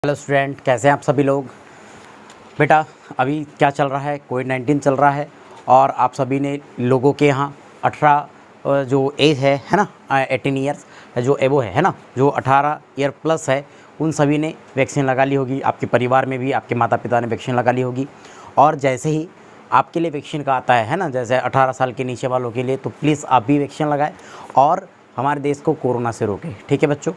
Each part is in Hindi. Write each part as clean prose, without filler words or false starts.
हेलो स्टूडेंट, कैसे हैं आप सभी लोग। बेटा अभी क्या चल रहा है, कोविड-19 चल रहा है और आप सभी ने लोगों के यहाँ 18 जो एज है ना 18 ईयर्स जो एबो है ना, जो 18 ईयर प्लस है, उन सभी ने वैक्सीन लगा ली होगी। आपके परिवार में भी आपके माता पिता ने वैक्सीन लगा ली होगी। और जैसे ही आपके लिए वैक्सीन का आता है ना, जैसे 18 साल के नीचे वालों के लिए, तो प्लीज़ आप भी वैक्सीन लगाएं और हमारे देश को कोरोना से रोकें। ठीक है बच्चों।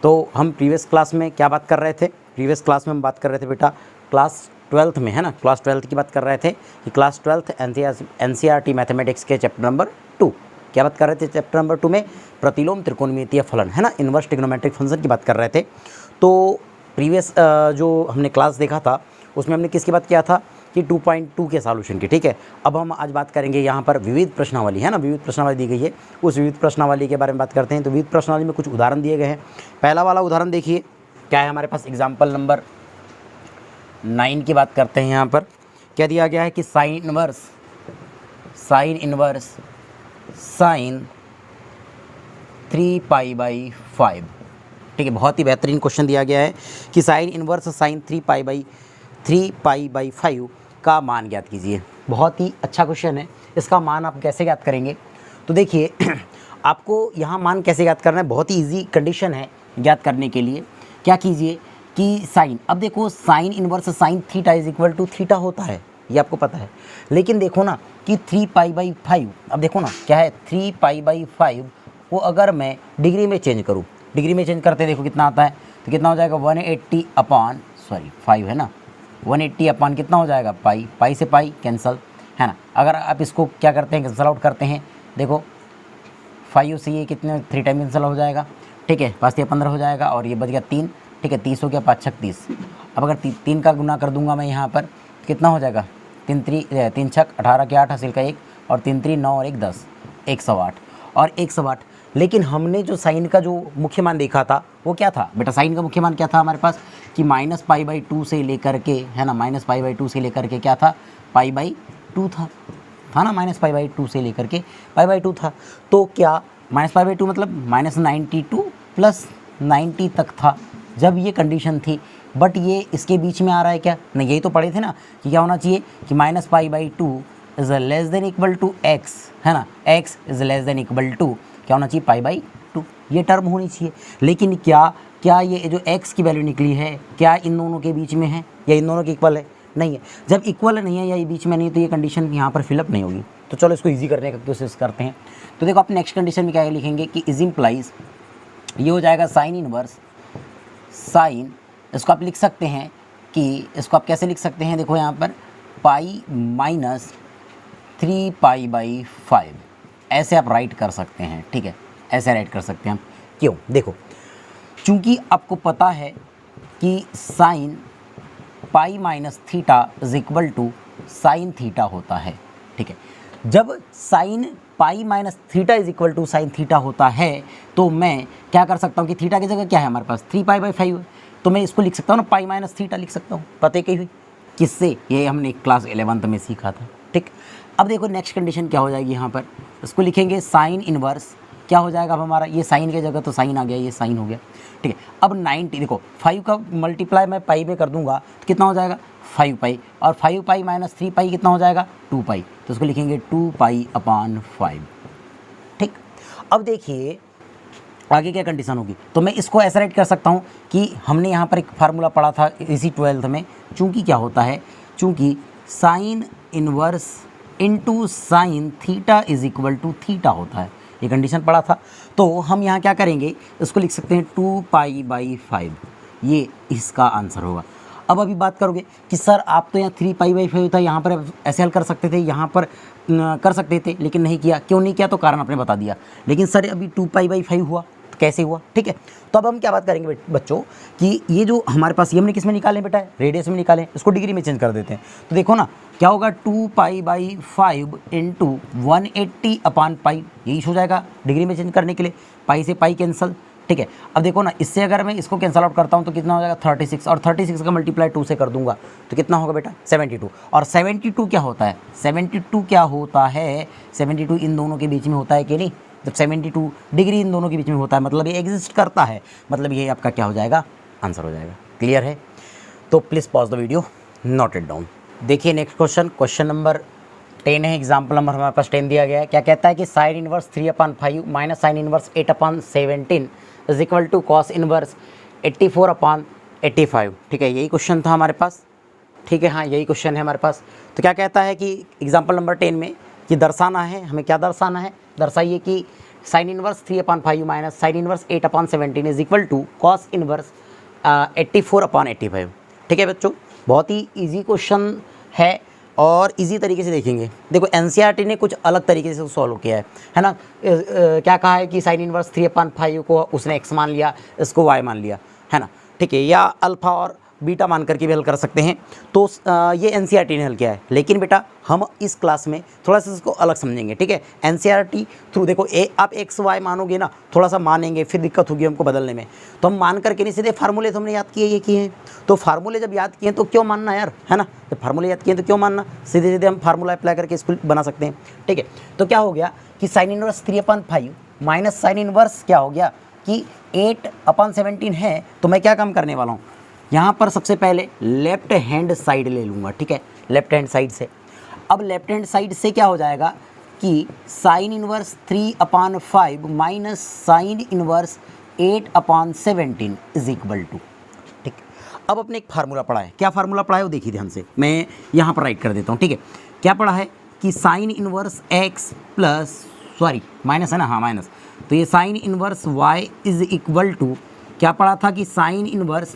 तो हम प्रीवियस क्लास में क्या बात कर रहे थे, प्रीवियस क्लास में हम बात कर रहे थे बेटा क्लास 12th में, है ना, क्लास 12th की बात कर रहे थे कि क्लास 12th एनसीईआरटी मैथमेटिक्स के चैप्टर नंबर 2 क्या बात कर रहे थे। चैप्टर नंबर 2 में प्रतिलोम त्रिकोणमितीय फलन, है ना, इन्वर्स ट्रिग्नोमेट्रिक फंक्शन की बात कर रहे थे। तो प्रीवियस जो हमने क्लास देखा था उसमें हमने किसकी बात किया था कि 2.2 के सॉल्यूशन की। ठीक है, अब हम आज बात करेंगे यहाँ पर विविध प्रश्नावली, है ना, विविध प्रश्नावली दी गई है, उस विविध प्रश्नावली के बारे में बात करते हैं। तो विविध प्रश्नावली में कुछ उदाहरण दिए गए हैं। पहला वाला उदाहरण देखिए क्या है हमारे पास, एग्जाम्पल नंबर 9 की बात करते हैं। यहाँ पर क्या दिया गया है कि साइन इनवर्स साइन 3π/5। ठीक है, बहुत ही बेहतरीन क्वेश्चन दिया गया है कि साइन इनवर्स साइन 3π/5 का मान ज्ञात कीजिए। बहुत ही अच्छा क्वेश्चन है। इसका मान आप कैसे ज्ञात करेंगे, तो देखिए आपको यहाँ मान कैसे ज्ञात करना है, बहुत ही इजी कंडीशन है ज्ञात करने के लिए। क्या कीजिए कि साइन, अब देखो sine inverse sine theta is equal to theta होता है, ये आपको पता है। लेकिन देखो ना कि 3π/5, अब देखो ना क्या है 3π/5 को अगर मैं डिग्री में चेंज करूँ, डिग्री में चेंज करते देखो कितना आता है, तो कितना हो जाएगा 5 है ना, 180 अपान कितना हो जाएगा पाई से पाई कैंसल, है ना। अगर आप इसको क्या करते हैं कैंसल आउट करते हैं, देखो 5 से ये कितने 3 टाइम कैंसल हो जाएगा। ठीक है, 5 या 15 हो जाएगा और ये बच गया 3। ठीक है, 30 हो गया, 5 छक 30। अब अगर 3 का गुना कर दूंगा मैं यहाँ पर, कितना हो जाएगा 3 छक 18 के 8 हासिल का 1 और 3 3 9 और 1 10, 108 और 108। लेकिन हमने जो साइन का जो मुख्य मान देखा था वो क्या था बेटा, साइन का मुख्य मान क्या था हमारे पास कि -π/2 से लेकर के, है ना, -π/2 से लेकर के क्या था π/2 था ना, -π/2 से लेकर के π/2 था। तो क्या -π/2 मतलब -92 + 90 तक था जब ये कंडीशन थी। बट ये इसके बीच में आ रहा है क्या, नहीं, यही तो पढ़े थे ना कि क्या होना चाहिए कि -π/2 is less than equal to x, है ना, x is less than equal to क्या होना चाहिए π/2, ये टर्म होनी चाहिए। लेकिन क्या ये जो x की वैल्यू निकली है क्या इन दोनों के बीच में है या इन दोनों के इक्वल है, नहीं है। जब इक्वल नहीं है या ये बीच में नहीं है तो ये कंडीशन यहाँ पर फिलअप नहीं होगी। तो चलो इसको ईजी करने की कोशिश करते हैं। तो देखो आप नेक्स्ट कंडीशन में क्या लिखेंगे कि इज इम्प्लाइज, ये हो जाएगा साइन इनवर्स साइन, इसको आप लिख सकते हैं कि इसको आप कैसे लिख सकते हैं, देखो यहाँ पर π-3π/5 ऐसे आप राइट कर सकते हैं। ठीक है, ऐसे राइट कर सकते हैं हम। क्यों, देखो चूँकि आपको पता है कि sine π-θ is equal to sine theta होता है। ठीक है, जब sine π-θ is equal to sine theta होता है तो मैं क्या कर सकता हूँ कि थीटा की जगह क्या है हमारे पास 3π/5 है, तो मैं इसको लिख सकता हूँ ना π-θ लिख सकता हूँ। पते कही हुई किससे, ये हमने क्लास 11th में सीखा था। ठीक, अब देखो नेक्स्ट कंडीशन क्या हो जाएगी, यहाँ पर इसको लिखेंगे साइन इनवर्स, क्या हो जाएगा अब हमारा, ये साइन की जगह तो साइन आ गया, ये साइन हो गया। ठीक है, अब 90 देखो 5 का मल्टीप्लाई मैं पाई में कर दूंगा तो कितना हो जाएगा 5π, और 5π - 3π कितना हो जाएगा 2π, तो इसको लिखेंगे 2π/5। ठीक, अब देखिए आगे क्या कंडीशन होगी, तो मैं इसको ऐसा राइट कर सकता हूँ कि हमने यहाँ पर एक फार्मूला पढ़ा था इसी 12th में, चूँकि क्या होता है, चूँकि sine inverse into sine theta is equal to theta होता है, ये कंडीशन पढ़ा था। तो हम यहाँ क्या करेंगे, इसको लिख सकते हैं 2π/5, ये इसका आंसर होगा। अब अभी बात करोगे कि सर आप तो यहाँ 3π/5 था, यहाँ पर ऐसे हल कर सकते थे, यहाँ पर कर सकते थे, लेकिन नहीं किया। क्यों नहीं किया, तो कारण आपने बता दिया। लेकिन सर अभी 2π/5 हुआ तो कैसे हुआ। ठीक है, तो अब हम क्या बात करेंगे बच्चों कि ये जो हमारे पास ये हमने किस में निकाले बेटा, रेडियस में निकाले, इसको डिग्री में चेंज कर देते हैं। तो देखो ना क्या होगा 2π/5 इंटू 180/π, यही हो जाएगा डिग्री में चेंज करने के लिए, पाई से पाई कैंसल। ठीक है, अब देखो ना इससे अगर मैं इसको कैंसल आउट करता हूँ तो कितना हो जाएगा 36, और 36 का मल्टीप्लाई 2 से कर दूंगा तो कितना होगा बेटा 72। और 72 क्या होता है, 72 क्या होता है, 72 इन दोनों के बीच में होता है कि नहीं, जब 72 डिग्री इन दोनों के बीच में होता है मतलब ये एग्जिस्ट करता है, मतलब ये आपका क्या हो जाएगा आंसर हो जाएगा। क्लियर है। तो please pause the video, note it down. देखिए नेक्स्ट क्वेश्चन नंबर 10 है, एग्जाम्पल नंबर हमारे पास 10 दिया गया है। क्या कहता है कि sine inverse 3/5 minus sine inverse 8/17 is equal to cos inverse 84/85। ठीक है, यही क्वेश्चन था हमारे पास। ठीक है, हाँ यही क्वेश्चन है हमारे पास। तो क्या कहता है कि एग्जाम्पल नंबर 10 में कि दर्शाना है, हमें क्या दर्शाना है, दर्शाइए कि sine inverse 3/5 minus sine inverse 8/17 is equal to cos inverse 84/85। ठीक है बच्चों, बहुत ही इजी क्वेश्चन है और इजी तरीके से देखेंगे। देखो एनसीईआरटी ने कुछ अलग तरीके से सॉल्व किया है ना। क्या कहा है कि साइन इनवर्स 3/5 को उसने x मान लिया, इसको y मान लिया, है ना। ठीक है, या अल्फ़ा और बीटा मान करके भी हल कर सकते हैं। तो ये एनसीईआरटी ने हल किया है, लेकिन बेटा हम इस क्लास में थोड़ा सा इसको अलग समझेंगे। ठीक है, एनसीईआरटी थ्रू देखो आप एक्स वाई मानोगे ना, थोड़ा सा मानेंगे फिर दिक्कत होगी हमको बदलने में। तो हम मान करके नहीं, सीधे फार्मूले तो हमने याद किए, ये किए हैं। तो फार्मूले जब याद किए तो क्यों मानना यार, है ना। जब फार्मूले याद किए तो क्यों मानना, सीधे सीधे हम फार्मूला अप्लाई करके इसको बना सकते हैं। ठीक है, तो क्या हो गया कि sine inverse 3/5 minus sine inverse क्या हो गया कि 8/17 है। तो मैं क्या काम करने वाला हूँ, यहाँ पर सबसे पहले लेफ्ट हैंड साइड ले लूँगा। ठीक है, लेफ्ट हैंड साइड से, अब लेफ्ट हैंड साइड से क्या हो जाएगा कि sine inverse 3/5 minus sine inverse 8/17 is equal to. ठीक, अब अपने एक फार्मूला पढ़ा है, क्या फार्मूला पढ़ा है वो देखिए ध्यान से, मैं यहाँ पर राइट कर देता हूँ। ठीक है, क्या पढ़ा है कि sine inverse x plus, sorry minus है ना, हाँ माइनस, तो ये sine inverse y is equal to, क्या पढ़ा था कि sine inverse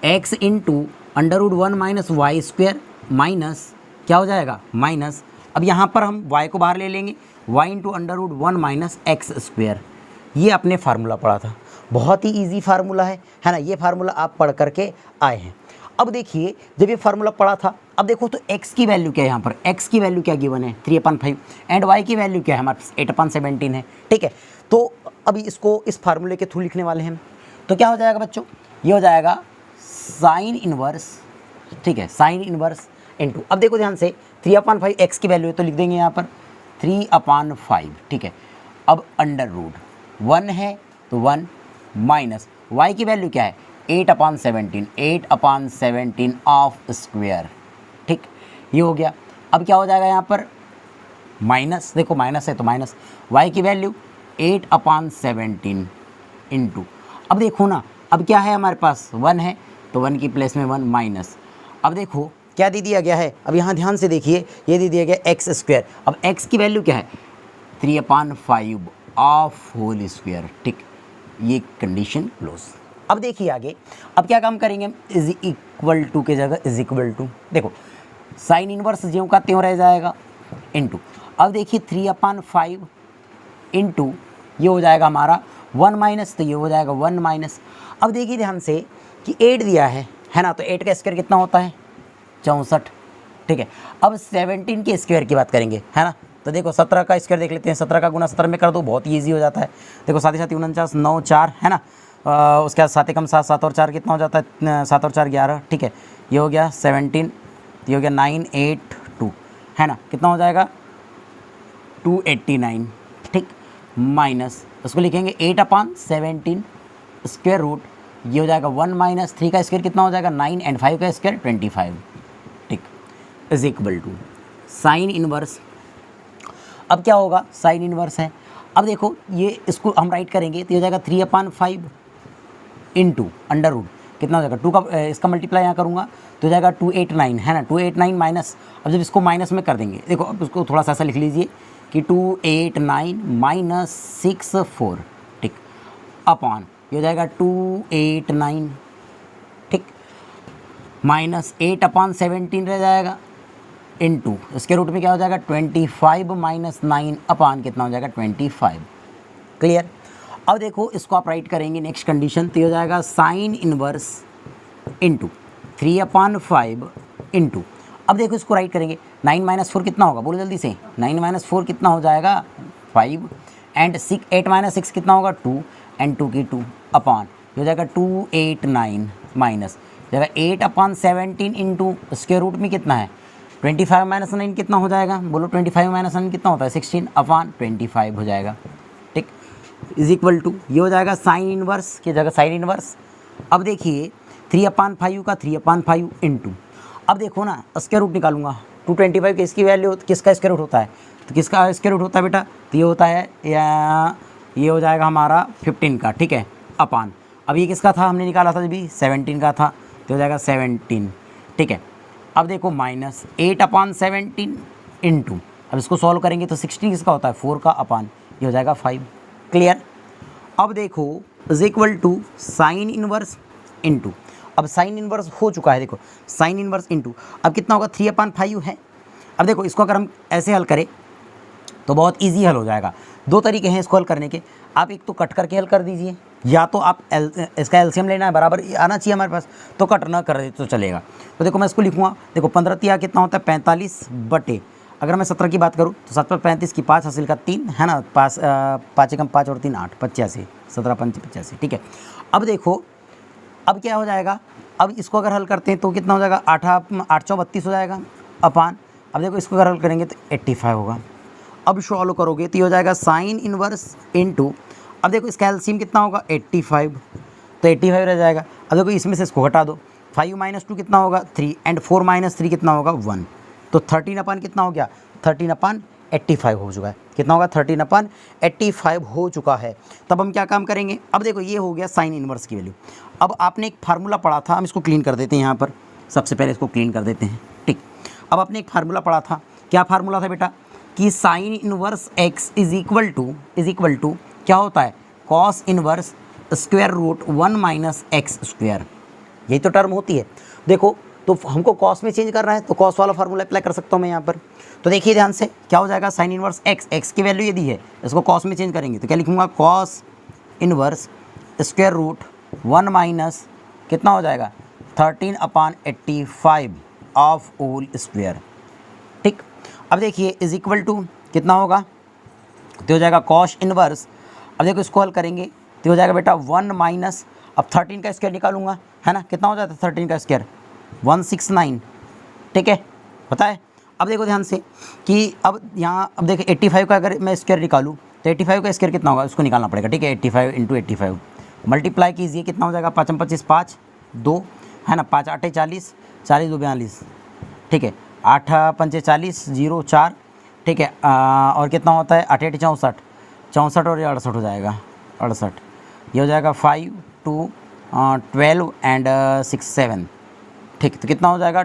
x into √1 minus y square minus क्या हो जाएगा माइनस, अब यहाँ पर हम y को बाहर ले लेंगे, y into √1 minus x square. ये आपने फार्मूला पढ़ा था, बहुत ही इजी फार्मूला है ना। ये फार्मूला आप पढ़ करके आए हैं। अब देखिए जब ये फार्मूला पढ़ा था, अब देखो तो x की वैल्यू क्या है, यहाँ पर x की वैल्यू क्या गिवन है 3/5 एंड y की वैल्यू क्या है हमारे पास 8/17 है। ठीक है, तो अभी इसको इस फार्मूले के थ्रू लिखने वाले हैं। तो क्या हो जाएगा बच्चों, ये हो जाएगा साइन इनवर्स, ठीक है, साइन इनवर्स इनटू, अब देखो ध्यान से 3/5 x की वैल्यू है तो लिख देंगे यहाँ पर 3/5। ठीक है, अब √1 है तो 1 माइनस y की वैल्यू क्या है 8/17 ऑफ स्क्वायर। ठीक, ये हो गया। अब क्या हो जाएगा यहाँ पर माइनस, देखो माइनस है तो माइनस y की वैल्यू 8/17 इंटू, अब देखो ना, अब क्या है हमारे पास 1 है तो 1 की प्लेस में 1 माइनस, अब देखो क्या दे दिया गया है, अब यहाँ ध्यान से देखिए, ये दे दिया गया एक्स स्क्वायर। अब x की वैल्यू क्या है 3/5 ऑफ होल स्क्वायर। ठीक, ये कंडीशन क्लोज। अब देखिए आगे, अब क्या काम करेंगे हम, इज इक्वल टू के जगह इज इक्वल टू, देखो साइन इनवर्स ज्यों का त्यों रह जाएगा इनटू, अब देखिए 3/5 इंटू, ये हो जाएगा हमारा 1 माइनस, तो ये हो जाएगा 1 माइनस। अब देखिए ध्यान से कि 8 दिया है ना, तो 8 का स्क्वायर कितना होता है 64। ठीक है, अब 17 के स्क्वायर की बात करेंगे, है ना। तो देखो 17 का स्क्वायर देख लेते हैं, 17 का गुना 17 में कर दो, बहुत ही ईजी हो जाता है। देखो 7 7 49 9 4, है ना। उसके बाद 7 कम 7 7 और 4 कितना हो जाता है 7 और 4 11। ठीक है, ये हो गया 17, ये हो गया 982, है ना, कितना हो जाएगा 289। ठीक, माइनस उसको लिखेंगे 8/17 स्क्वायर रूट, ये हो जाएगा 1 माइनस 3 का स्क्वायर कितना हो जाएगा 9 एंड 5 का स्क्वायर 25। ठीक, is equal to sine inverse, अब क्या होगा साइन इनवर्स है, अब देखो ये इसको हम राइट करेंगे तो ये हो जाएगा 3/5 इंटू अंडर रूट कितना हो जाएगा 2 का, इसका मल्टीप्लाई यहाँ करूँगा तो हो जाएगा 289, है ना। 289 माइनस, अब जब इसको माइनस में कर देंगे, देखो अब उसको थोड़ा सा ऐसा लिख लीजिए कि 289 माइनस 64। ठीक, अपॉन ये हो जाएगा 289, ठीक, माइनस 8/17 रह जाएगा इंटू इसके रूट में क्या हो जाएगा 25 माइनस 9 अपॉन कितना हो जाएगा 25। क्लियर। अब देखो इसको आप राइट करेंगे नेक्स्ट कंडीशन, तो हो जाएगा साइन इनवर्स इंटू 3/5 इंटू, अब देखो इसको राइट करेंगे 9 माइनस 4 कितना होगा, बोलो जल्दी से, 9 माइनस 4 कितना हो जाएगा 5 एंड 8 माइनस 6 कितना होगा 2 एंड 2 की 2 अपॉन हो जाएगा 289 माइनस जाएगा 8/17 इंटू इसके रूट में कितना है 25 माइनस 9 कितना हो जाएगा, बोलो 25 माइनस 9 कितना होता है 16 अपॉन 25 हो जाएगा। ठीक, इज इक्वल टू ये हो जाएगा साइन इनवर्स की जगह साइन इनवर्स। अब देखिए 3/5 का 3/5 इंटू, अब देखो ना स्क्वायर रूट निकालूंगा, 225 किसकी वैल्यू, किसका स्क्वायर रूट होता है, तो किसका स्क्वायर रूट होता है बेटा, तो ये होता है ये हो जाएगा हमारा 15 का, ठीक है, अपान, अब ये किसका था, हमने निकाला था जब भी 17 का था, तो हो जाएगा 17, ठीक है। अब देखो -8/17 इंटू, अब इसको सॉल्व करेंगे तो 60 किसका होता है, 4 का, अपान, ये हो जाएगा 5, क्लियर। अब देखो is equal to sine inverse into, अब साइन इनवर्स हो चुका है, देखो साइन इनवर्स इंटू, अब कितना होगा, 3/5 है। अब देखो इसको अगर हम ऐसे हल करें तो बहुत इजी हल हो जाएगा। दो तरीके हैं इसको हल करने के, आप एक तो कट करके हल कर दीजिए, या तो आप इसका एलसीएम लेना है, बराबर आना चाहिए हमारे पास, तो कट ना कर दे तो चलेगा। तो देखो मैं इसको लिखूँगा, देखो 15 तिया कितना होता है 45 बटे, अगर मैं 17 की बात करूँ तो 7 पर 35 की 5 हासिल का 3 है ना, 5 एकम 5 और 3 8, 85, 17 5 85, ठीक है। अब देखो अब क्या हो जाएगा, अब इसको अगर हल करते हैं तो कितना हो जाएगा, 8 चौ 32 हो जाएगा, अपान, अब देखो इसको अगर हल करेंगे तो 85 होगा। अब सॉल्व करोगे तो ये हो जाएगा साइन इनवर्स इंटू, अब देखो इसका एलसीएम कितना होगा 85, तो 85 रह जाएगा। अब देखो इसमें से इसको हटा दो, 5 - 2 कितना होगा 3, एंड 4 - 3 कितना होगा 1, तो 13 अपान कितना हो गया, 13/85 हो चुका है, कितना होगा 13/85 हो चुका है। तब हम क्या काम करेंगे, अब देखो ये हो गया साइन इनवर्स की वैल्यू। अब आपने एक फार्मूला पढ़ा था, हम इसको क्लीन कर देते हैं, यहाँ पर सबसे पहले इसको क्लीन कर देते हैं, ठीक। अब आपने एक फार्मूला पढ़ा था, क्या फार्मूला था बेटा, कि sine inverse x is equal to क्या होता है, cos inverse square root 1 - x square, यही तो टर्म होती है। देखो तो हमको कॉस में चेंज करना है, तो कॉस वाला फार्मूला अप्लाई कर सकता हूँ मैं यहाँ पर। तो देखिए ध्यान से क्या हो जाएगा, साइन इनवर्स x की वैल्यू यदि है, इसको कॉस में चेंज करेंगे तो क्या लिखूँगा, कॉस इनवर्स स्क्वायर रूट 1 - कितना हो जाएगा 13/85 ऑफ होल स्क्वायर, ठीक। अब देखिए इज इक्वल टू कितना होगा, तो हो जाएगा कॉस इनवर्स, अब देखो इसको हल करेंगे तो हो जाएगा बेटा 1 अब 13 का स्क्वायर निकालूंगा, है ना, कितना हो जाता है 13 का स्क्वायर 169, ठीक है, पता है। अब देखो ध्यान से कि अब यहाँ अब देखो 85 का अगर मैं स्क्वायर निकालूँ तो 85 का स्क्वायर कितना होगा, उसको निकालना पड़ेगा, ठीक है। 85 × 85 मल्टीप्लाई कीजिए, कितना हो जाएगा 5 × 25 5 2, है ना, 5 8 40, 40 2 42, ठीक है, 8 5 40 0 4, ठीक है, और कितना होता है 8 8 64, 64 और 68 हो जाएगा 68, ये हो जाएगा 5 2 12 एंड 6 7, ठीक। तो कितना हो जाएगा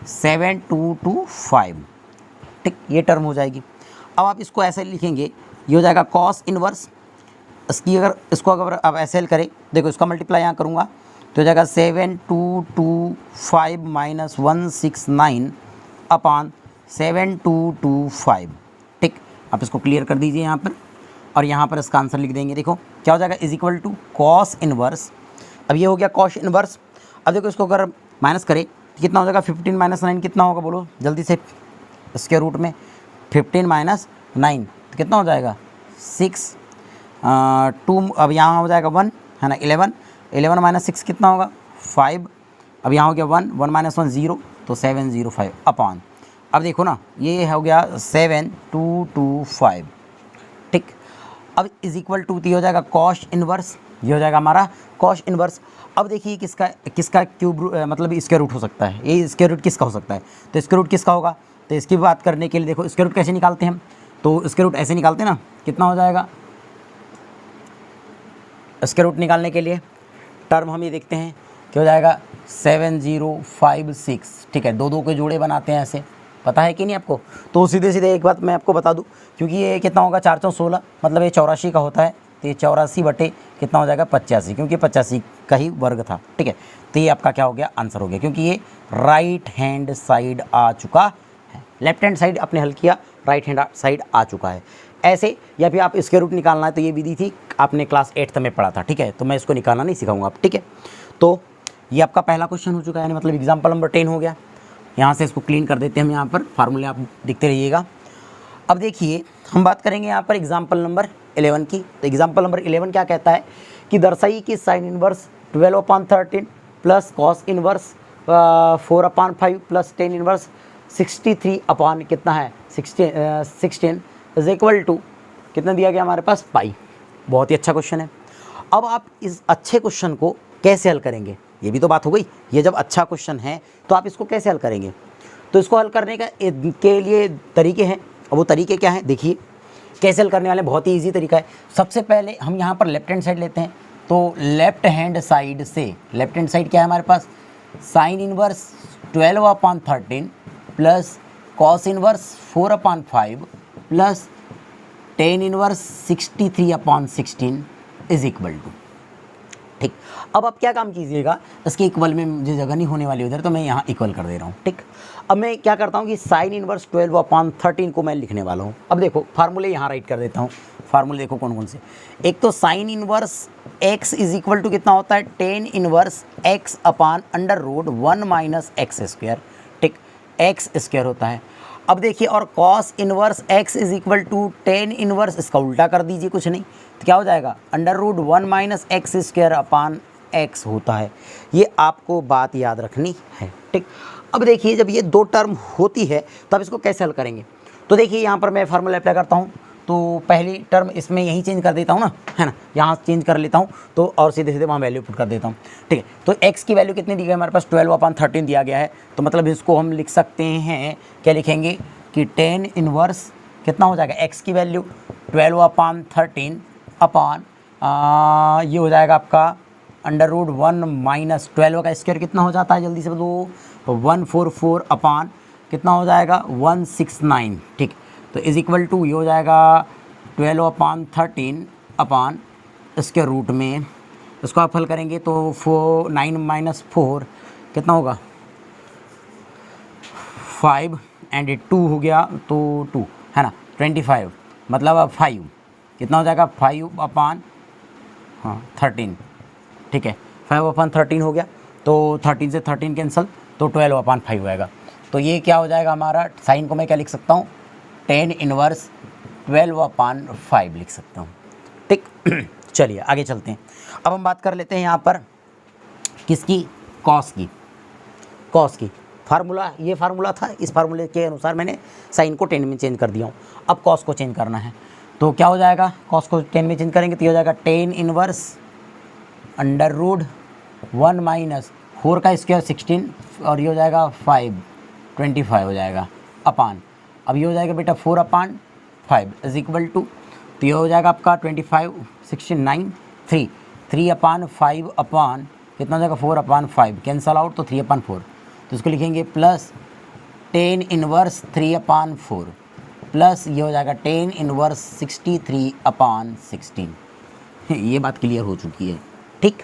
7225, ठीक, ये टर्म हो जाएगी। अब आप इसको ऐसे लिखेंगे, ये हो जाएगा कॉस इनवर्स, इसकी अगर इसको अगर आप ऐसे हल करें, देखो इसका मल्टीप्लाई यहाँ करूँगा तो हो जाएगा 7225 - 169 अपान 7225, ठीक। आप इसको क्लियर कर दीजिए यहाँ पर, और यहाँ पर इसका आंसर लिख देंगे। देखो क्या हो जाएगा, is equal to cos inverse, अब ये हो गया कॉस इनवर्स। अब देखो इसको अगर माइनस करें तो कितना हो जाएगा 15 - 9 कितना होगा, बोलो जल्दी से, स्क्वायर रूट में 15 - 9 तो कितना हो जाएगा 6 2, अब यहाँ हो जाएगा 1, है ना, 11 - 6 कितना होगा 5, अब यहाँ हो गया 1 1 - 1 0, तो 705 अपान, अब देखो ना ये हो गया 7225, ठीक। अब इज इक्वल टू हो जाएगा कॉस इनवर्स, ये हो जाएगा हमारा कॉस इनवर्स। अब देखिए किसका क्यूब मतलब स्क्वायर रूट हो सकता है, ये स्क्वायर रूट किसका हो सकता है, तो स्क्वायर रूट किसका होगा, तो इसकी बात करने के लिए देखो स्क्वायर रूट कैसे निकालते हैं हम, तो स्क्वायर रूट ऐसे निकालते हैं ना, कितना हो जाएगा स्क्वायर रूट निकालने के लिए टर्म हम ये देखते हैं क्या हो जाएगा 7056, ठीक है, 2 2 के जोड़े बनाते हैं ऐसे, पता है कि नहीं आपको। तो सीधे सीधे एक बात मैं आपको बता दूं, क्योंकि ये कितना होगा 4 4 16, मतलब ये 84 का होता है, तो ये 84 बटे कितना हो जाएगा 85, क्योंकि 85 का ही वर्ग था, ठीक है। तो ये आपका क्या हो गया आंसर हो गया, क्योंकि ये राइट हैंड साइड आ चुका है, लेफ्ट हैंड साइड आपने हल किया, राइट हैंड साइड आ चुका है ऐसे। या फिर आप स्क्वायर रूट निकालना है तो ये विधि थी, आपने क्लास 8th में पढ़ा था, ठीक है, तो मैं इसको निकालना नहीं सिखाऊंगा आप, ठीक है। तो ये आपका पहला क्वेश्चन हो चुका है, मतलब एग्जाम्पल नंबर 10 हो गया। यहाँ से इसको क्लीन कर देते हैं हम, यहाँ पर फार्मूले आप देखते रहिएगा। अब देखिए हम बात करेंगे यहाँ पर एग्जाम्पल नंबर 11 की। तो एग्जाम्पल नंबर 11 क्या कहता है कि दर्शाइए कि sine inverse 12/13 plus cos inverse 4/5 plus tan inverse 63 कितना है 16 इज इक्वल टू कितना दिया गया हमारे पास पाई। बहुत ही अच्छा क्वेश्चन है। अब आप इस अच्छे क्वेश्चन को कैसे हल करेंगे, ये भी तो बात हो गई। ये जब अच्छा क्वेश्चन है तो आप इसको कैसे हल करेंगे, तो इसको हल करने के लिए तरीके हैं। और वो तरीके क्या हैं, देखिए कैसे हल करने वाले, बहुत ही ईजी तरीका है। सबसे पहले हम यहाँ पर लेफ्ट हैंड साइड लेते हैं, तो लेफ्ट हैंड साइड से, लेफ्ट हैंड साइड क्या है हमारे पास, sine inverse 12/13 plus cos inverse 4/5 plus tan inverse 63/16 is equal to. ठीक, अब आप क्या काम कीजिएगा, इसके इक्वल में मुझे जगह नहीं होने वाली उधर, तो मैं यहाँ इक्वल कर दे रहा हूँ। ठीक, अब मैं क्या करता हूँ कि साइन इनवर्स 12/13 को मैं लिखने वाला हूँ। अब देखो फार्मूले यहाँ राइट कर देता हूँ। फार्मूले देखो कौन कौन से, एक तो sine inverse x is equal to कितना होता है, tan inverse x upon under root 1 minus x square. ठीक, एक्स स्क्वायर होता है। अब देखिए, और cos inverse x is equal to tan inverse, इसका उल्टा कर दीजिए, कुछ नहीं तो क्या हो जाएगा, under root 1 minus x square upon x होता है। ये आपको बात याद रखनी है। ठीक, अब देखिए जब ये दो टर्म होती है तब इसको कैसे हल करेंगे, तो देखिए यहाँ पर मैं फार्मूला अप्लाई करता हूँ। तो पहली टर्म इसमें यहीं चेंज कर देता हूँ ना, है ना, यहाँ चेंज कर लेता हूँ, तो और सीधे सीधे वहाँ वैल्यू पुट कर देता हूँ। ठीक है, तो x की वैल्यू कितनी दी गई हमारे पास, 12/13 दिया गया है। तो मतलब इसको हम लिख सकते हैं, क्या लिखेंगे कि टेन इनवर्स कितना हो जाएगा, x की वैल्यू 12/13 अपान ये हो जाएगा आपका अंडर रूट 1 माइनस 12 का स्क्वायर कितना हो जाता है, जल्दी से बताओ, 144 अपान कितना हो जाएगा 169। ठीक, तो इज इक्वल टू ये हो जाएगा 12/13 अपान इसके रूट में, इसको आप हल करेंगे तो 9 माइनस 4 कितना होगा 5 एंड 2 हो गया, तो 2 है ना, 25 मतलब अब 5 कितना हो जाएगा 5/13। ठीक है, 5/13 हो गया, तो 13 से 13 कैंसिल, तो 12/5 होएगा। तो ये क्या हो जाएगा हमारा, साइन को मैं क्या लिख सकता हूँ, टेन इनवर्स 12/5 लिख सकता हूँ। ठीक, चलिए आगे चलते हैं। अब हम बात कर लेते हैं यहाँ पर किसकी, कॉस की। कॉस की फार्मूला, ये फार्मूला था, इस फार्मूले के अनुसार मैंने साइन को टेन में चेंज कर दिया हूँ। अब कॉस को चेंज करना है, तो क्या हो जाएगा, कॉस को टेन में चेंज करेंगे तो ये हो जाएगा tan inverse under root 1 minus 4 का स्क्वायर 16, और ये हो जाएगा 5 25 हो जाएगा अपान, अब ये हो जाएगा बेटा 4/5 इज इक्वल टू, तो ये हो जाएगा आपका 25 69 3/5 अपान कितना हो जाएगा 4/5 कैंसल आउट, तो 3/4, तो इसको लिखेंगे प्लस टेन इनवर्स 3/4 प्लस ये हो जाएगा टेन इनवर्स 63/16। ये बात क्लियर हो चुकी है। ठीक,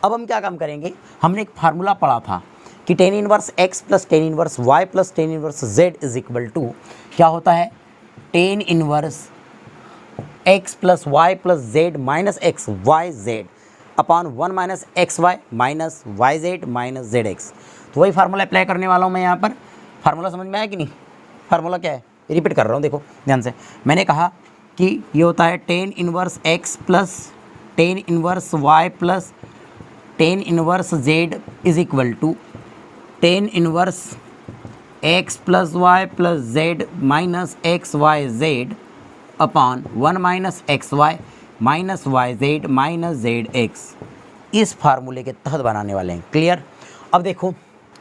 अब हम क्या काम करेंगे, हमने एक फार्मूला पढ़ा था कि tan inverse x plus tan inverse y plus tan inverse z is equal to क्या होता है, tan inverse x plus y plus z minus x y z upon 1 minus x y minus y z minus z x. तो वही फार्मूला अप्लाई करने वाला हूँ मैं यहाँ पर। फार्मूला समझ में आया कि नहीं, फार्मूला क्या है, रिपीट कर रहा हूँ, देखो ध्यान से। मैंने कहा कि ये होता है tan inverse x plus tan inverse y plus tan inverse z is equal to tan inverse x plus y plus z minus x y z upon 1 minus x y minus y z minus z x. इस फार्मूले के तहत बनाने वाले हैं। क्लियर, अब देखो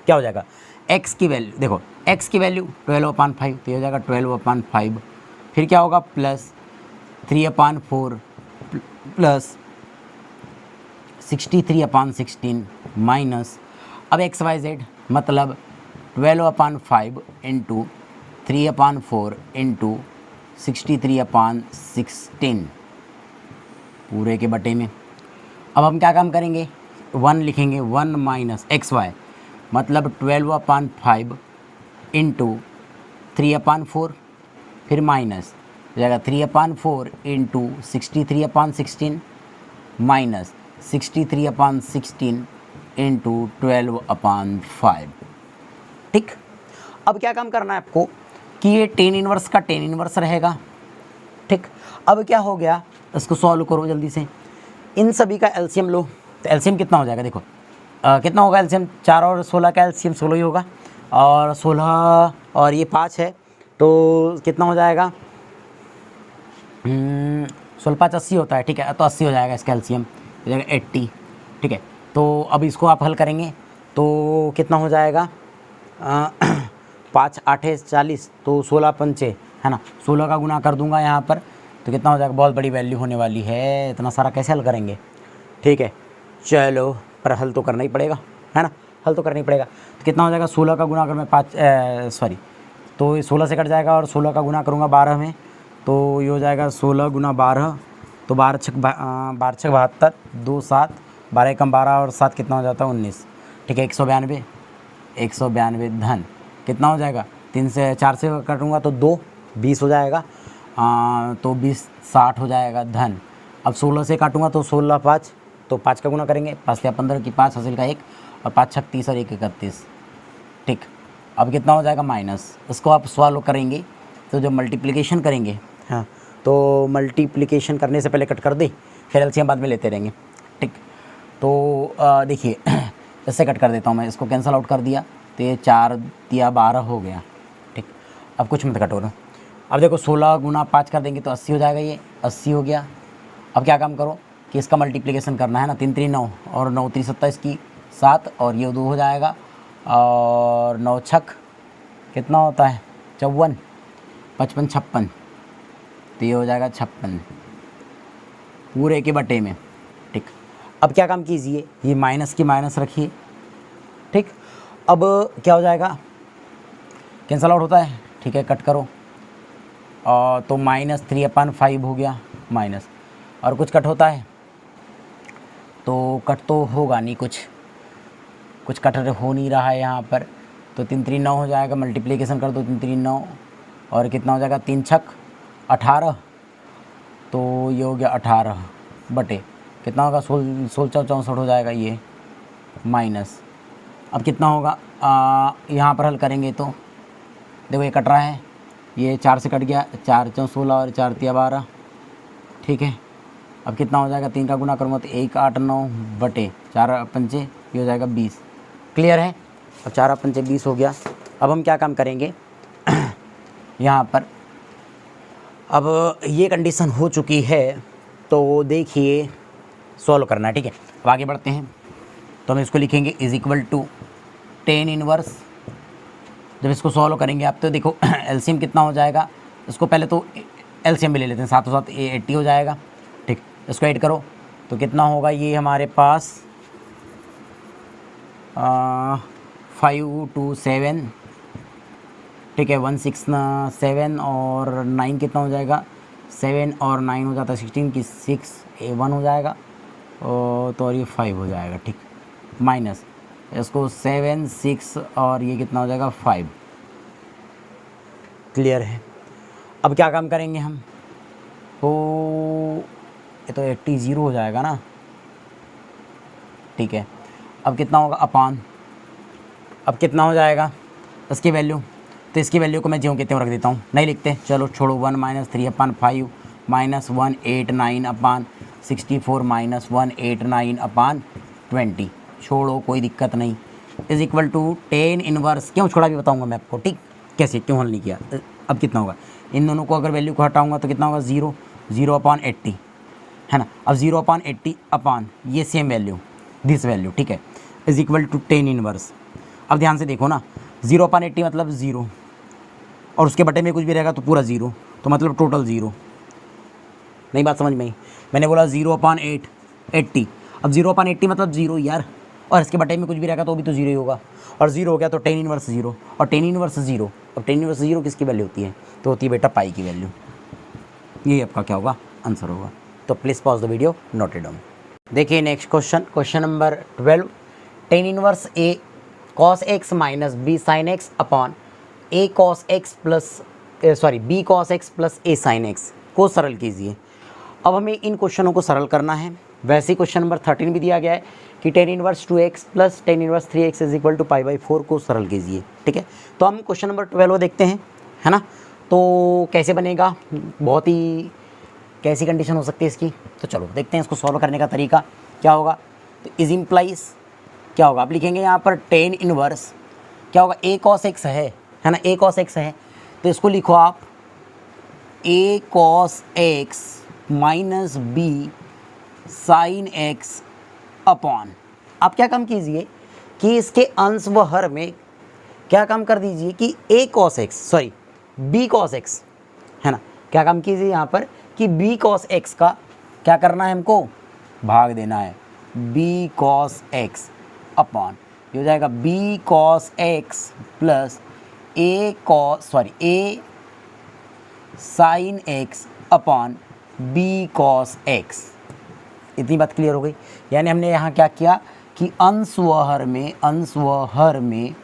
क्या हो जाएगा, x की वैल्यू देखो, x की वैल्यू 12/5, तो ये हो जाएगा 12/5, फिर क्या होगा प्लस 3/4 प्लस 63/16 माइनस, अब एक्स वाई जेड मतलब 12/5 इंटू 3/4 इंटू 63/16 पूरे के बटे में। अब हम क्या काम करेंगे, 1 लिखेंगे, 1 माइनस एक्स वाई मतलब 12/5 इंटू 3/4 फिर माइनस हो जाएगा 3/4 इंटू 63/16 माइनस 63/16 इंटू 12/5। ठीक, अब क्या काम करना है आपको कि ये टेन इनवर्स का टेन इनवर्स रहेगा। ठीक, अब क्या हो गया, इसको सॉल्व करो जल्दी से, इन सभी का एलसीएम लो, तो एलसीएम कितना हो जाएगा, देखो कितना होगा एलसीएम, 4 और 16 का एलसीएम 16 ही होगा, और 16 और ये 5 है, तो कितना हो जाएगा, 16 5 80 होता है। ठीक है, तो 80 हो जाएगा इसका एलसीएम, हो जाएगा 80, ठीक है। तो अब इसको आप हल करेंगे तो कितना हो जाएगा 5 8 40, तो 16 पंचे है ना, 16 का गुना कर दूंगा यहाँ पर तो कितना हो जाएगा, बहुत बड़ी वैल्यू होने वाली है, इतना सारा कैसे हल करेंगे, ठीक है। चलो पर हल तो करना ही पड़ेगा, है ना, हल तो करना ही पड़ेगा। तो कितना हो जाएगा 16 का गुना अगर मैं 5 तो ये 16 से कट जाएगा और 16 का गुना करूँगा 12 में, तो ये हो जाएगा 16 गुना 12, तो 12 छक 72, 2 7, 12 कम 12 और 7 कितना हो जाता है 19, ठीक है। 192 धन कितना हो जाएगा, 3 से 4 से कटूँगा तो 2 20 हो जाएगा, तो 20 60 हो जाएगा धन। अब 16 से काटूँगा तो 16 5, तो 5 का गुना करेंगे, 5 या 15 की 5 हासिल का 1 और 5 छक 30 और 1 31, ठीक। अब कितना हो जाएगा माइनस, इसको आप सॉल्व करेंगे तो जब मल्टीप्लिकेशन करेंगे, हाँ, तो मल्टीप्लिकेशन करने से पहले कट कर दे, फिर एलसीएम बाद में लेते रहेंगे, ठीक। तो देखिए इससे कट कर देता हूँ मैं, इसको कैंसिल आउट कर दिया तो ये 4 या 12 हो गया, ठीक। अब कुछ मत कटो ना, अब देखो 16 गुना 5 कर देंगे तो 80 हो जाएगा, ये 80 हो गया। अब क्या काम करो कि इसका मल्टीप्लिकेशन करना है ना, 3 3 9 और 9 3 27 की 7 और ये 2 हो जाएगा और 9 छक कितना होता है 54, 55 56, तो ये हो जाएगा 56 पूरे के बटे में, ठीक। अब क्या काम कीजिए, ये माइनस की माइनस रखिए, ठीक। अब क्या हो जाएगा, कैंसल आउट होता है, ठीक है, कट करो और तो -3/5 हो गया माइनस, और कुछ कट होता है तो कट तो होगा नहीं, कुछ कट हो नहीं रहा है यहाँ पर, तो 3 3 9 हो जाएगा, मल्टीप्लिकेशन कर दो 3 3 9 और कितना हो जाएगा 3 छक 18, तो ये हो गया 18 बटे कितना होगा 16 64 हो जाएगा ये माइनस। अब कितना होगा यहाँ पर हल करेंगे तो देखो ये कट रहा है, ये 4 से कट गया, 4 4 16 और 4 3 12, ठीक है। अब कितना हो जाएगा, 3 का गुना करूँगा तो 1 8 9 बटे 4 पंचे, ये हो जाएगा 20, क्लियर है। अब 4 पंचे 20 हो गया। अब हम क्या काम करेंगे यहाँ पर, अब ये कंडीशन हो चुकी है तो देखिए सॉल्व करना है, ठीक है। अब आगे बढ़ते हैं तो हम इसको लिखेंगे is equal to tan inverse. जब इसको सॉल्व करेंगे आप तो देखो एलसीएम कितना हो जाएगा, इसको पहले तो एलसीएम भी ले लेते हैं, साथ साथ 80 हो जाएगा, ठीक। इसको ऐड करो तो कितना होगा, ये हमारे पास 5 2 7, ठीक है, 1 6 7 और 9 कितना हो जाएगा, 7 और 9 हो जाता है 16 की 6 1 हो जाएगा और तो और ये 5 हो जाएगा, ठीक। माइनस इसको 7 6 और ये कितना हो जाएगा 5, क्लियर है। अब क्या काम करेंगे हम, तो ये तो 80 0 हो जाएगा ना, ठीक है। अब कितना होगा अपान, अब कितना हो जाएगा इसकी वैल्यू, तो इसकी वैल्यू को मैं ज्यों कहते हुए रख देता हूँ, नहीं लिखते, चलो छोड़ो, 1 -3/5 -189/64 -189/20, छोड़ो कोई दिक्कत नहीं, इज इक्वल टू 10 इनवर्स, क्यों छोड़ा भी बताऊँगा मैं आपको, ठीक, कैसे क्यों हल नहीं किया। अब कितना होगा, इन दोनों को अगर वैल्यू को हटाऊँगा तो कितना होगा 0/80, है ना। अब 0/80 अपान ये सेम वैल्यू, दिस वैल्यू, ठीक है, इज इक्वल टू 10 इनवर्स। अब ध्यान से देखो ना, 0/80 मतलब 0 और उसके बटे में कुछ भी रहेगा तो पूरा 0, तो मतलब टोटल 0, नहीं बात समझ में आई, मैंने बोला 0/80, अब 0/80 मतलब 0 यार, और इसके बटे में कुछ भी रहेगा तो भी तो 0 ही होगा, और 0 हो गया तो 10 इनवर्स 0 और 10 इनवर्स 0, अब 10 इनवर्स 0 किसकी वैल्यू होती है, तो होती है बेटा पाई की वैल्यू, ये आपका क्या होगा आंसर होगा। तो please pause the video, note it down. देखिए next question, question number 12, 10 inverse a cos x minus b sin x upon a cos x plus b cos x plus a sin x को सरल कीजिए। अब हमें इन क्वेश्चनों को सरल करना है। वैसे ही क्वेश्चन नंबर 13 भी दिया गया है कि 10 inverse 2x plus 10 inverse 3x is equal to π/4 को सरल कीजिए, ठीक है। तो हम क्वेश्चन नंबर 12 देखते हैं, है ना। तो कैसे बनेगा, बहुत ही कैसी कंडीशन हो सकती है इसकी, तो चलो देखते हैं इसको सॉल्व करने का तरीका क्या होगा। तो इज इम्प्लाइज क्या होगा, आप लिखेंगे यहाँ पर 10 इनवर्स क्या होगा, a cos x है ना, a cos x है, तो इसको लिखो आप a cos x minus b sine x upon, आप क्या काम कीजिए कि इसके अंश व हर में क्या काम कर दीजिए कि a cos x, sorry b cos x, है ना, क्या काम कीजिए यहाँ पर कि b cos x का क्या करना है, हमको भाग देना है b cos x अपॉन, ये हो जाएगा b cos x plus a sin x upon b cos x। इतनी बात क्लियर हो गई। यानी हमने यहाँ क्या किया कि अंश व हर में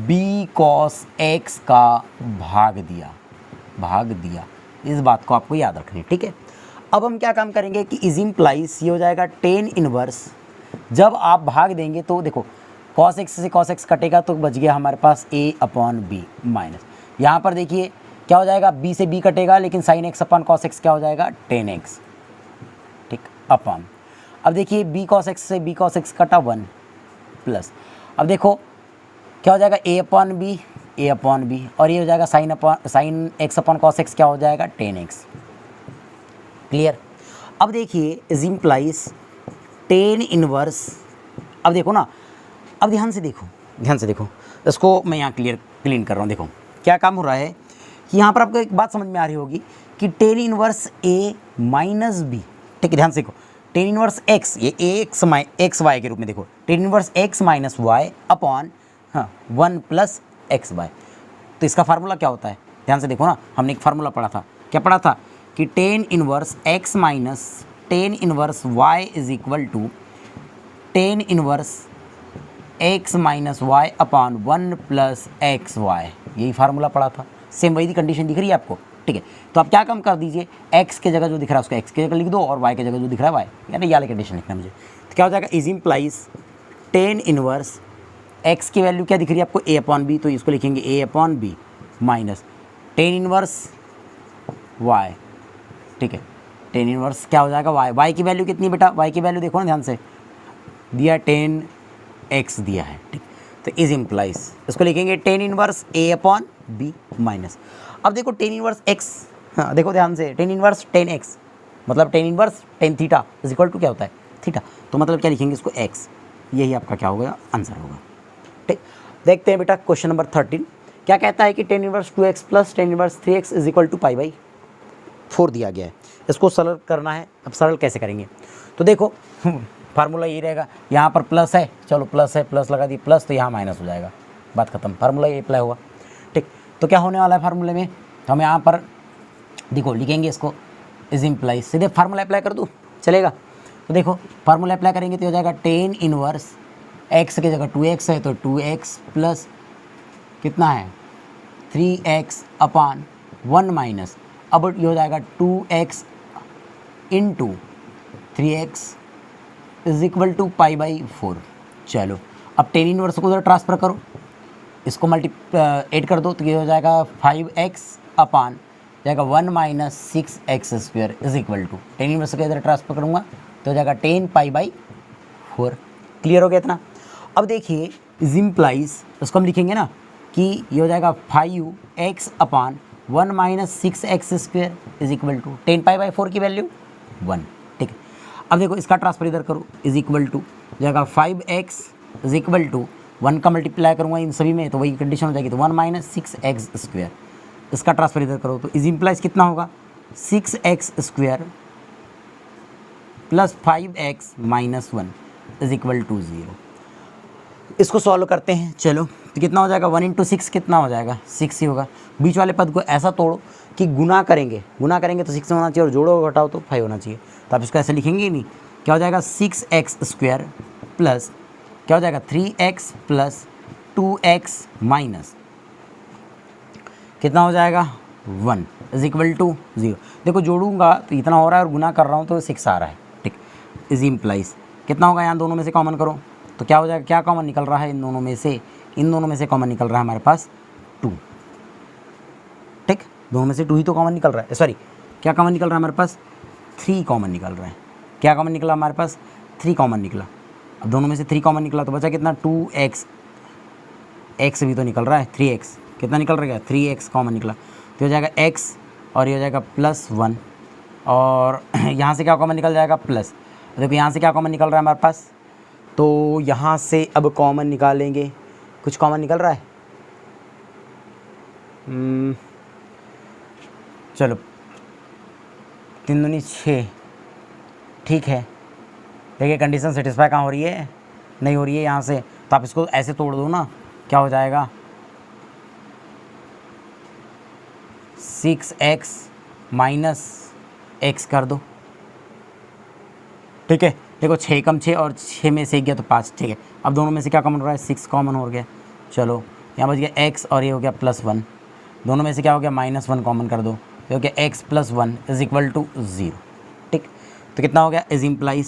b cos x का भाग दिया। इस बात को आपको याद रखनी है, ठीक है। अब हम क्या काम करेंगे कि इज इम्प्लाइज, ये हो जाएगा टेन इनवर्स, जब आप भाग देंगे तो देखो cos x से cos x कटेगा तो बच गया हमारे पास a अपॉन बी माइनस, यहाँ पर देखिए क्या हो जाएगा, b से b कटेगा लेकिन sin x upon cos x क्या हो जाएगा 10x, ठीक, अपॉन, अब देखिए b cos x से b cos x कटा 1 प्लस, अब देखो क्या हो जाएगा a अपॉन बी और ये हो जाएगा sin x upon cos x क्या हो जाएगा 10x, क्लियर। अब देखिए इज इम्प्लाइज टेन इनवर्स, अब देखो ना, अब ध्यान से देखो इसको मैं यहाँ क्लीन कर रहा हूँ। देखो क्या काम हो रहा है कि यहाँ पर आपको एक बात समझ में आ रही होगी कि tan inverse a minus b, ठीक है, ध्यान से देखो, टेन इनवर्स x, ये एक्स वाई के रूप में देखो, tan inverse x minus y upon 1 plus x y. तो इसका फार्मूला क्या होता है, ध्यान से देखो ना, हमने एक फार्मूला पढ़ा था, क्या पढ़ा था कि tan inverse x minus tan inverse y is equal to tan inverse x minus y upon 1 plus x y, यही फार्मूला पढ़ा था। सेम वही कंडीशन दिख रही है आपको, ठीक है। तो आप क्या काम कर दीजिए, x के जगह जो दिख रहा है उसको x के जगह लिख दो और y के जगह जो दिख रहा है y, यानी ये वाली कंडीशन लिखना है मुझे। तो क्या हो जाएगा, is implies tan inverse x की वैल्यू क्या दिख रही है आपको a अपॉन बी, तो इसको लिखेंगे a upon b minus tan inverse y, ठीक है, टेन इनवर्स क्या हो जाएगा y की वैल्यू कितनी बेटा, y की वैल्यू देखो ना ध्यान से, दिया 10x दिया है, ठीक। तो इज इम्प्लाइज इसको लिखेंगे tan inverse a upon b minus, अब देखो टेन इनवर्स x, हाँ देखो ध्यान से, टेन इनवर्स 10x मतलब tan inverse tan theta is equal to क्या होता है थीटा, तो मतलब क्या लिखेंगे इसको x, यही आपका क्या होगा आंसर होगा, ठीक। देखते हैं बेटा क्वेश्चन नंबर 13 क्या कहता है कि tan inverse 2x plus tan inverse 3x is equal to pi by 4 दिया गया है, इसको सरल करना है। अब सरल कैसे करेंगे, तो देखो फार्मूला यही रहेगा, यहाँ पर प्लस है, चलो प्लस है, प्लस लगा दी प्लस, तो यहाँ माइनस हो जाएगा, बात खत्म, फार्मूला ये अप्लाई होगा, ठीक। तो क्या होने वाला है फार्मूले में, हम यहाँ पर देखो लिखेंगे इसको इज इम्प्लाइज, सीधे फार्मूला अप्लाई कर दूँ चलेगा। तो देखो फार्मूला अप्लाई करेंगे तो हो जाएगा टेन इनवर्स x की जगह 2x है तो 2x प्लस कितना है 3x अपॉन 1 माइनस, अब ये हो जाएगा 2x into 3x is equal to pi by 4। चलो अब टेन इनवर्स को उधर ट्रांसफ़र करो, इसको ऐड कर दो तो ये हो जाएगा 5x अपॉन जाएगा 1 minus 6x square is equal to, tan inverse को इधर ट्रांसफ़र करूँगा तो हो जाएगा 10 पाई बाई 4। क्लियर हो गया इतना। अब देखिए इज इम्प्लाइज उसको हम लिखेंगे ना कि ये हो जाएगा 5x upon 1 minus 6x square is equal to 10 pi by 4 की वैल्यू 1, ठीक है। अब देखो इसका ट्रांसफर इधर करो, इज इक्वल टू जाएगा 5x इज इक्वल टू 1 का मल्टीप्लाई करूँगा इन सभी में तो वही कंडीशन हो जाएगी, तो 1 माइनस 6x स्क्वायर, इसका ट्रांसफर इधर करो तो इज इम्प्लाइज कितना होगा 6x square plus 5x minus 1 is equal to 0। इसको सॉल्व करते हैं, चलो तो कितना हो जाएगा 1 इंटू 6 कितना हो जाएगा 6 ही होगा। बीच वाले पद को ऐसा तोड़ो कि गुना करेंगे तो 6 होना चाहिए और जोड़ो घटाओ तो 5 होना चाहिए, तो आप इसको ऐसे लिखेंगे ही नहीं। क्या हो जाएगा 6x स्क्वायर प्लस क्या हो जाएगा 3x प्लस 2x माइनस कितना हो जाएगा 1 इज इक्वल टू 0। देखो जोड़ूंगा तो इतना हो रहा है और गुना कर रहा हूँ तो 6 आ रहा है, ठीक। इज इम्प्लाइज कितना होगा, यहाँ दोनों में से कॉमन करो तो क्या हो जाएगा, क्या कॉमन निकल रहा है इन दोनों में से कॉमन निकल रहा है हमारे पास 2, ठीक। दोनों में से 2 ही तो कॉमन निकल रहा है, सॉरी क्या कॉमन निकल रहा है हमारे पास 3 कॉमन निकल रहा है। क्या कॉमन निकला हमारे पास 3 कॉमन निकला। अब दोनों में से 3 कॉमन निकला तो बचा कितना 2x, x भी तो निकल रहा है 3x, कितना निकल रहा है 3x कॉमन निकला तो हो जाएगा x और ये हो जाएगा +1 और यहाँ से क्या कॉमन निकल जाएगा प्लस। देखो यहाँ से क्या कॉमन निकल रहा है हमारे पास, तो यहाँ से अब कॉमन निकालेंगे, कुछ कॉमन निकल रहा है। चलो 3 दूनी 6, ठीक है। देखिए कंडीशन सेटिस्फाई कहाँ हो रही है, नहीं हो रही है यहाँ से, तो आप इसको ऐसे तोड़ दो ना, क्या हो जाएगा 6x माइनस x कर दो, ठीक है। देखो 6 कम 6 और 6 में से गया तो 5, ठीक है। अब दोनों में से क्या कॉमन हो रहा है, 6 कॉमन हो गया। चलो यहाँ बच गया x और ये हो गया +1, दोनों में से क्या हो गया -1 कॉमन कर दो, ये हो गया x + 1 = 0, ठीक। तो कितना हो गया इज इम्प्लाइज,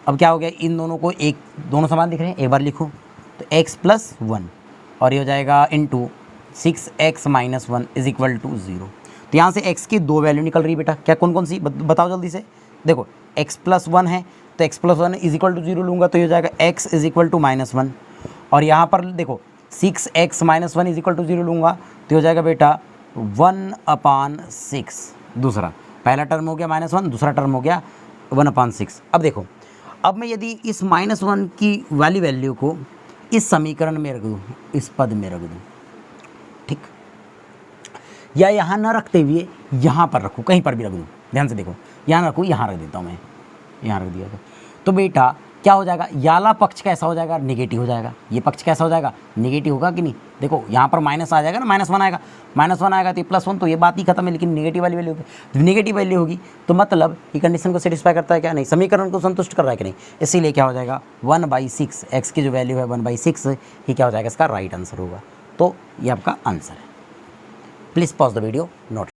अब क्या हो गया इन दोनों को एक, दोनों समान दिख रहे हैं, एक बार लिखो तो x + 1 और ये हो जाएगा इंटू 6x - 1 = 0। तो यहाँ से x की 2 वैल्यू निकल रही है बेटा, क्या कौन कौन सी बताओ जल्दी से। देखो x + 1 है तो x + 1 = 0 लूँगा तो ये हो जाएगा x = -1, और यहाँ पर देखो 6x - 1 = 0 लूँगा तो हो जाएगा बेटा 1/6। दूसरा, पहला टर्म हो गया -1, दूसरा टर्म हो गया 1/6। अब देखो, अब मैं यदि इस -1 की वाली वैल्यू को इस समीकरण में रख दूँ, इस पद में रख दूँ, ठीक, या यहाँ ना रखते हुए यहाँ पर रखूँ, कहीं पर भी रख दूँ, ध्यान से देखो, यहाँ रखूँ, यहाँ रख देता हूँ मैं, यहाँ रख दिया तो बेटा क्या हो जाएगा, याला पक्ष कैसा हो जाएगा, नेगेटिव हो जाएगा, ये पक्ष कैसा हो जाएगा, नेगेटिव होगा कि नहीं। देखो यहाँ पर माइनस आ जाएगा ना, -1 आएगा, -1 आएगा तो +1, तो ये बात ही खत्म है। लेकिन नेगेटिव वाली वैल्यू होगी, नेगेटिव वैल्यू होगी तो मतलब ये कंडीशन को सेटिस्फाई करता है क्या, नहीं, समीकरण को संतुष्ट कर रहा है कि नहीं। इसीलिए क्या हो जाएगा 1/6, x की जो वैल्यू है 1/6, ये क्या हो जाएगा, इसका राइट आंसर होगा। तो ये आपका आंसर है। Please pause the video, note.